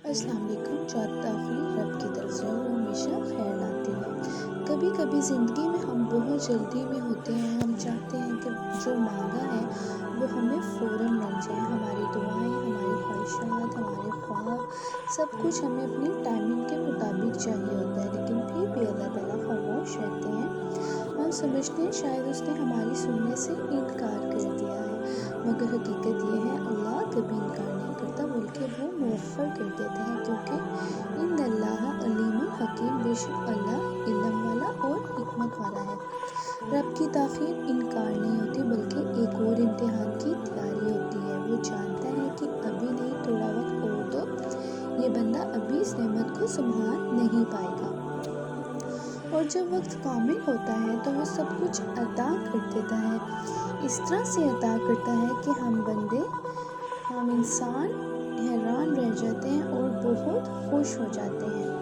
السلام علیکم۔ توفیق رب کی طرف سے وہ ہمیشہ خیر لاتی ہے۔ کبھی کبھی زندگی میں ہم بہت جلدی میں ہوتے ہیں، ہم چاہتے ہیں کہ جو مانگا ہے وہ ہمیں فوراً مل جائے۔ ہماری دعائیں، ہماری خواہشات، ہمارے خواب، سب کچھ ہمیں اپنی ٹائمنگ کے مطابق چاہیے ہوتا ہے، لیکن پھر بھی اللہ تعالیٰ خاموش رہتے ہیں۔ ہم سمجھتے ہیں شاید اس نے ہماری سننے سے انکار کر دیا ہے، مگر حقیقت یہ ہے اللہ کبھی انکار نہیں کرتا، بلکہ وہ مؤخر کر دیتے ہیں، کیونکہ ان اللہ علیم حکیم، بے شک اللہ علم والا اور حکمت والا ہے۔ رب کی تاخیر انکار نہیں ہوتی، بلکہ ایک اور امتحان کی تیاری ہوتی ہے۔ وہ جانتا ہے کہ ابھی نہیں، تھوڑا وقت اور دو، یہ بندہ ابھی اس نعمت کو سنبھال نہیں پائے گا، اور جب وقت کامل ہوتا ہے تو وہ سب کچھ عطا کر دیتا ہے۔ اس طرح سے عطا کرتا ہے کہ ہم انسان حیران رہ جاتے ہیں اور بہت خوش ہو جاتے ہیں۔